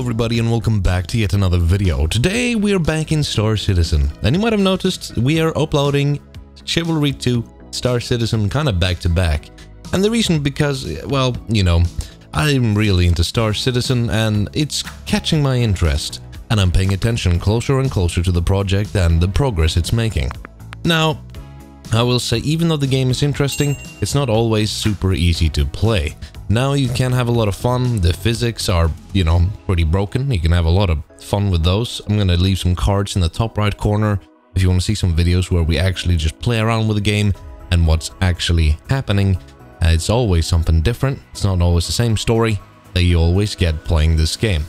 everybody and welcome back to yet another video. Today we are back in Star Citizen, and you might have noticed we are uploading Chivalry 2, Star Citizen kind of back to back. And the reason because, well, you know, I'm really into Star Citizen and it's catching my interest, and I'm paying attention closer and closer to the project and the progress it's making. Now, I will say, even though the game is interesting, it's not always super easy to play. Now you can have a lot of fun. The physics are, you know, pretty broken. You can have a lot of fun with those. I'm gonna leave some cards in the top right corner if you want to see some videos where we actually just play around with the game and what's actually happening. It's always something different. It's not always the same story that you always get playing this game.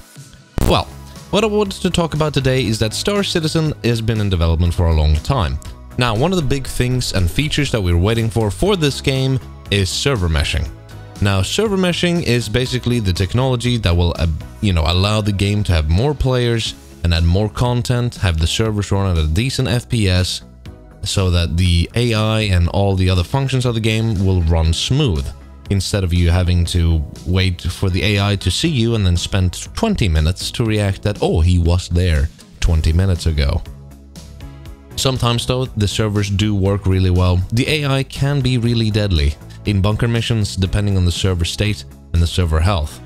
Well, what I wanted to talk about today is that Star Citizen has been in development for a long time. Now, one of the big things and features that we're waiting for this game is server meshing. Now, server meshing is basically the technology that will, allow the game to have more players and add more content, have the servers run at a decent FPS, so that the AI and all the other functions of the game will run smooth, instead of you having to wait for the AI to see you and then spend 20 minutes to react that, oh, he was there 20 minutes ago. Sometimes though, the servers do work really well. The AI can be really deadly in bunker missions depending on the server state and the server health.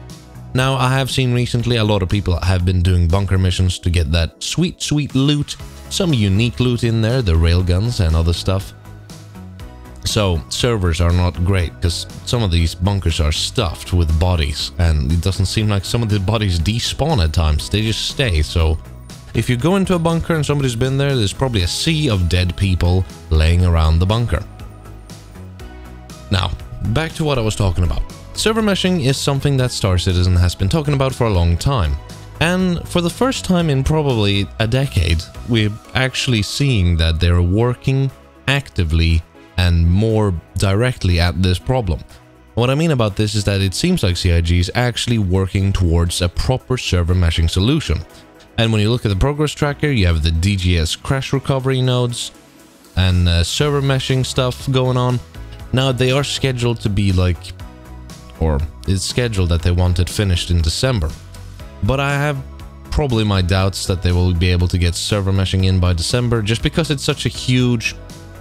Now, I have seen recently a lot of people have been doing bunker missions to get that sweet loot, some unique loot in there, the railguns and other stuff. So servers are not great because some of these bunkers are stuffed with bodies, and it doesn't seem like some of the bodies despawn at times, they just stay. So if you go into a bunker and somebody's been there, there's probably a sea of dead people laying around the bunker. Now, back to what I was talking about. Server meshing is something that Star Citizen has been talking about for a long time. And for the first time in probably a decade, we're actually seeing that they're working actively and more directly at this problem. What I mean about this is that it seems like CIG is actually working towards a proper server meshing solution. And when you look at the progress tracker, you have the DGS crash recovery nodes and server meshing stuff going on. Now, they are scheduled to be it's scheduled that they want it finished in December. But I have probably my doubts that they will be able to get server meshing in by December, just because it's such a huge,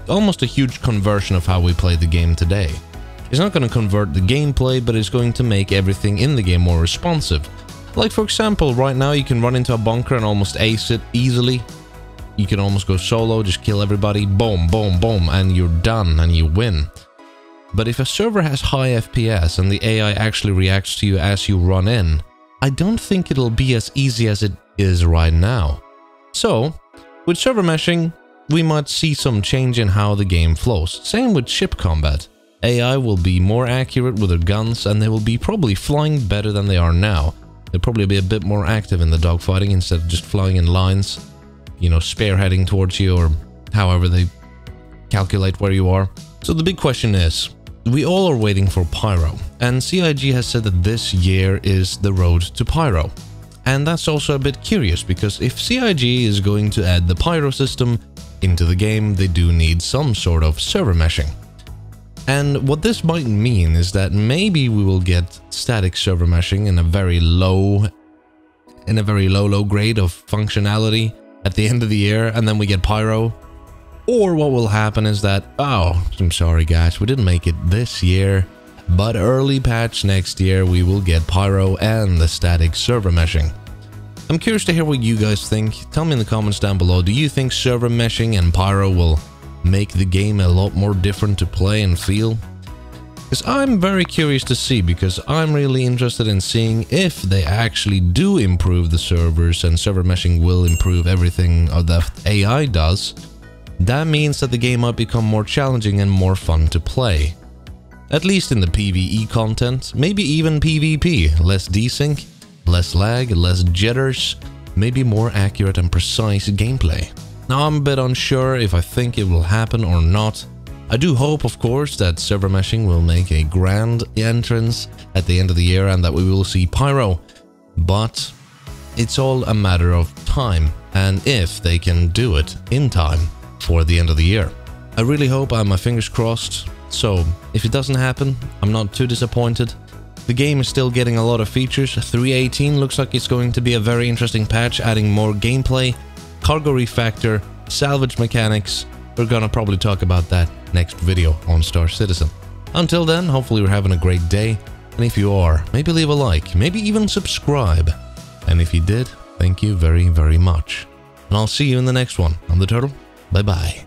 almost a huge conversion of how we play the game today. It's not going to convert the gameplay, but it's going to make everything in the game more responsive. Like, for example, right now you can run into a bunker and almost ace it easily. You can almost go solo, just kill everybody, boom, boom, boom, and you're done and you win. But if a server has high FPS and the AI actually reacts to you as you run in, I don't think it'll be as easy as it is right now. So, with server meshing, we might see some change in how the game flows. Same with ship combat. AI will be more accurate with their guns, and they will be probably flying better than they are now. They'll probably be a bit more active in the dogfighting instead of just flying in lines, you know, spearheading towards you, or however they calculate where you are. So the big question is, we all are waiting for Pyro, and CIG has said that this year is the road to Pyro. And that's also a bit curious, because if CIG is going to add the Pyro system into the game, they do need some sort of server meshing. And what this might mean is that maybe we will get static server meshing in a very low grade of functionality at the end of the year, and then we get Pyro. Or what will happen is that, oh, I'm sorry guys, we didn't make it this year, but early patch next year we will get Pyro and the static server meshing. I'm curious to hear what you guys think. Tell me in the comments down below, do you think server meshing and Pyro will make the game a lot more different to play and feel? Because I'm very curious to see, because I'm really interested in seeing if they actually do improve the servers and server meshing will improve everything that AI does. That means that the game might become more challenging and more fun to play. At least in the PvE content, maybe even PvP, less desync, less lag, less jitters, maybe more accurate and precise gameplay. Now, I'm a bit unsure if I think it will happen or not. I do hope, of course, that server meshing will make a grand entrance at the end of the year and that we will see Pyro, but it's all a matter of time, and if they can do it in time for the end of the year. I really hope, I have my fingers crossed, so if it doesn't happen, I'm not too disappointed. The game is still getting a lot of features. 3.18 looks like it's going to be a very interesting patch, adding more gameplay, cargo refactor, salvage mechanics. We're gonna probably talk about that next video on Star Citizen. Until then, hopefully you're having a great day, and if you are, maybe leave a like, maybe even subscribe. And if you did, thank you very, very much. And I'll see you in the next one. I'm the Turtle. Bye-bye.